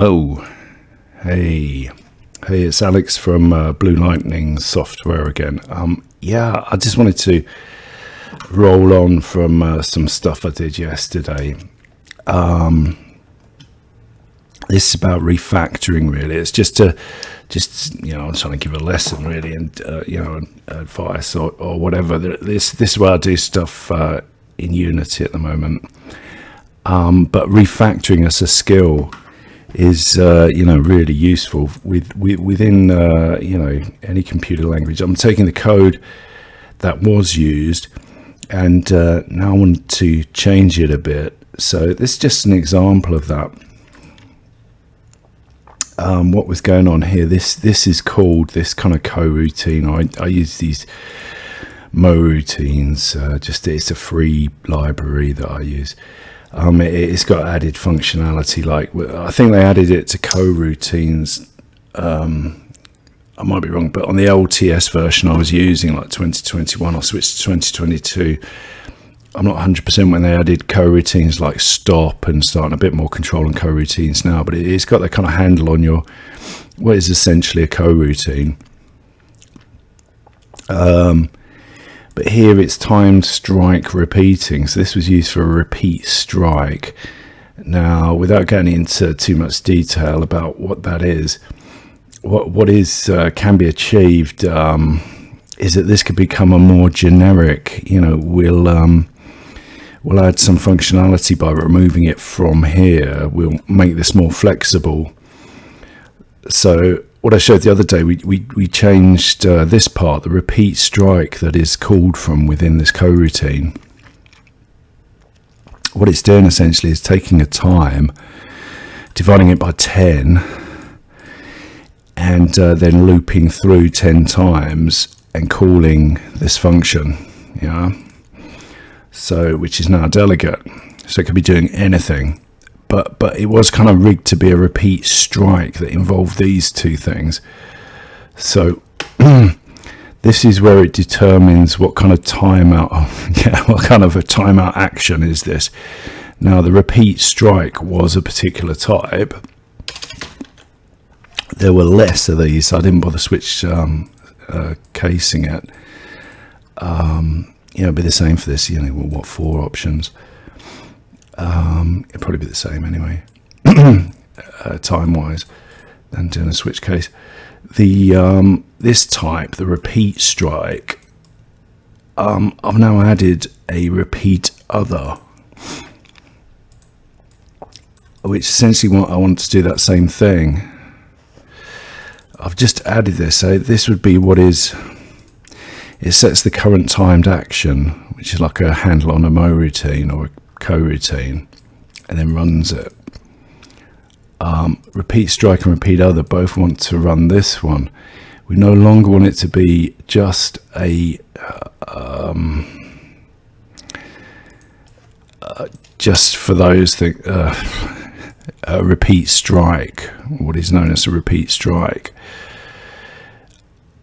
Oh, hey, it's Alex from Blue Lightning Software again. Yeah, I just wanted to roll on from some stuff I did yesterday. This is about refactoring, really. It's just I'm trying to give a lesson, really, and advice or whatever. This is where I do stuff in Unity at the moment. But refactoring as a skill is really useful within any computer language. I'm taking the code that was used and now I want to change it a bit. So this is just an example of that. What was going on here, this is called this kind of coroutine. I use these mo routines, it's a free library that I use. It's got added functionality, like I think they added it to coroutines. I might be wrong, but on the LTS version I was using, like 2021, I switched to 2022. I'm not 100% when they added coroutines like stop and starting a bit more control on coroutines now, but it's got that kind of handle on your what is essentially a coroutine. But here it's timed strike repeating. So this was used for a repeat strike. Now, without getting into too much detail about what that is, what can be achieved is that this could become a more generic. We'll add some functionality by removing it from here. We'll make this more flexible. So what I showed the other day, we changed this part, the repeat strike that is called from within this coroutine. What it's doing essentially is taking a time, dividing it by 10, and then looping through 10 times and calling this function, so which is now a delegate. So it could be doing anything. But it was kind of rigged to be a repeat strike that involved these two things. So this is where it determines what kind of timeout, what kind of a timeout action is this. Now the repeat strike was a particular type. There were less of these, so I didn't bother casing it. It'd be the same for this. What 4 options? It'd probably be the same anyway, time-wise, than doing a switch case. This type, the repeat strike, I've now added a repeat other, which essentially I want to do that same thing. I've just added this, so this would be it sets the current timed action, which is like a handle on a mo routine or a coroutine, and then runs it. Repeat strike and repeat other both want to run this one. We no longer want it to be just just for those things, a repeat strike, what is known as a repeat strike.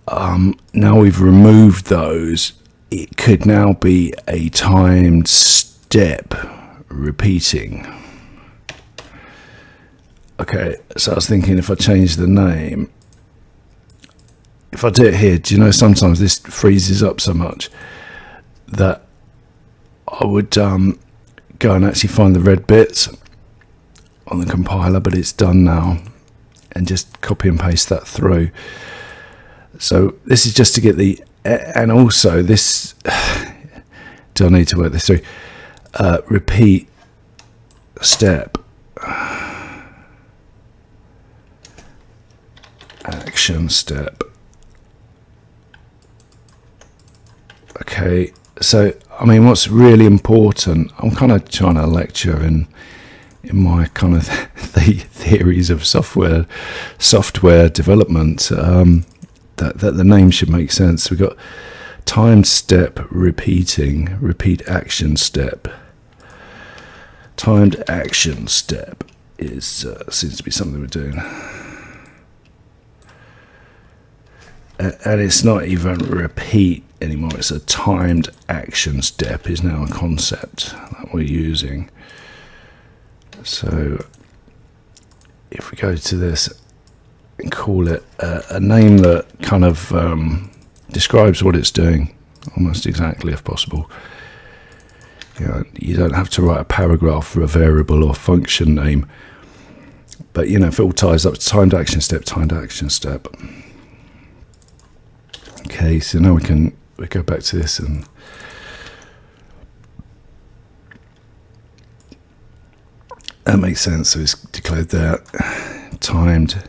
Now we've removed those, it could now be a timed step repeating. Okay, so I was thinking if I change the name, if I do it here, do you know sometimes this freezes up so much that I would go and actually find the red bits on the compiler, but it's done now, and just copy and paste that through. So this is just to get and also this, do I need to work this through? Repeat step action step. Okay, so what's really important, I'm kind of trying to lecture in my kind of the theories of software development, that the name should make sense. We've got timed step repeating, repeat action step. Timed action step seems to be something we're doing, and it's not even repeat anymore. It's a timed action step is now a concept that we're using. So if we go to this and call it a name that kind of describes what it's doing almost exactly if possible. You don't have to write a paragraph for a variable or function name, but if it all ties up to timed action step, timed action step. Okay, so now we go back to this, and that makes sense. So it's declared that timed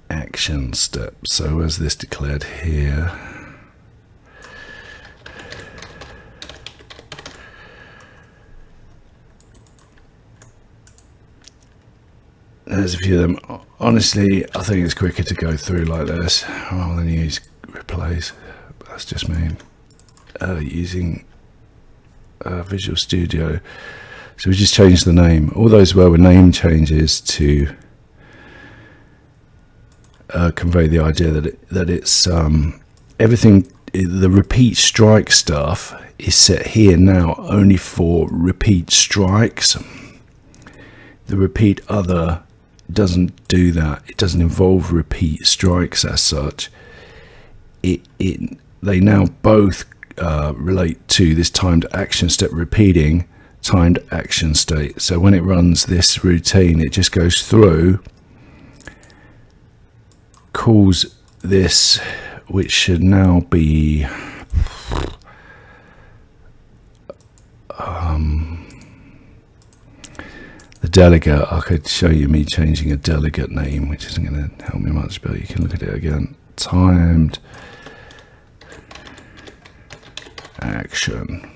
action step. So as this declared here, there's a few of them. Honestly, I think it's quicker to go through like this rather than use replace. But that's just me using Visual Studio. So we just changed the name. All those were name changes to convey the idea that it's everything. The repeat strike stuff is set here now only for repeat strikes. The repeat other doesn't do that. It doesn't involve repeat strikes as such. They now both relate to this timed action step repeating timed action state. So when it runs this routine, it just goes through, calls this, which should now be the delegate. I could show you me changing a delegate name, which isn't going to help me much, but you can look at it again. Timed action.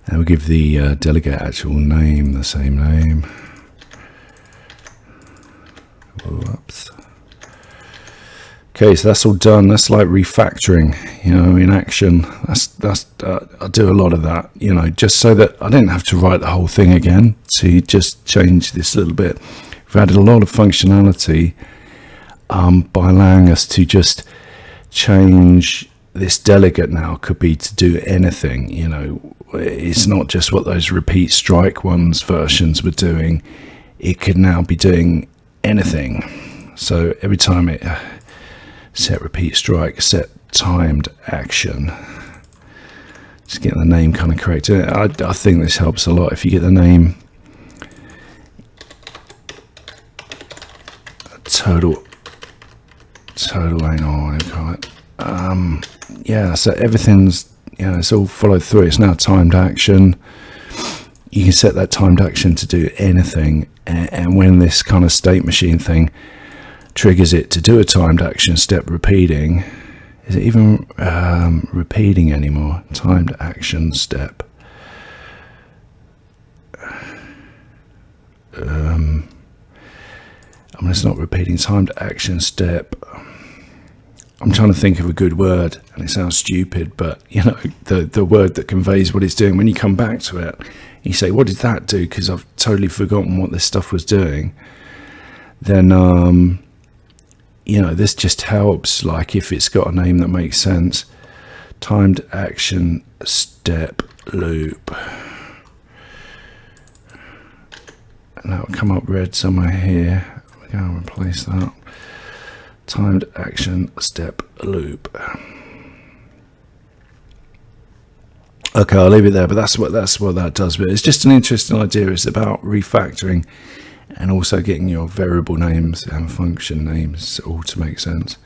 And we'll give the delegate actual name the same name. Whoops. Okay, so that's all done. That's like refactoring, in action. That's I do a lot of that, just so that I didn't have to write the whole thing again. So you just change this little bit. We've added a lot of functionality by allowing us to just change this delegate now. Could be to do anything, It's not just what those repeat strike versions were doing. It could now be doing anything. So every time it set repeat strike, set timed action, just get the name kind of correct. I think this helps a lot if you get the name total hang on, what do you call it? Yeah, so everything's it's all followed through. It's now timed action. You can set that timed action to do anything, and when this kind of state machine thing triggers it to do a timed action step repeating, is it even repeating anymore? Timed action step. I mean, it's not repeating. Timed action step. I'm trying to think of a good word, and it sounds stupid, but the word that conveys what it's doing. When you come back to it, you say, "What did that do?" Because I've totally forgotten what this stuff was doing. Then, this just helps. Like if it's got a name that makes sense, timed action step loop, and that will come up red somewhere here. We're going to replace that. Timed action step loop. Okay, I'll leave it there, but that's what that does. But it's just an interesting idea. It's about refactoring and also getting your variable names and function names all to make sense.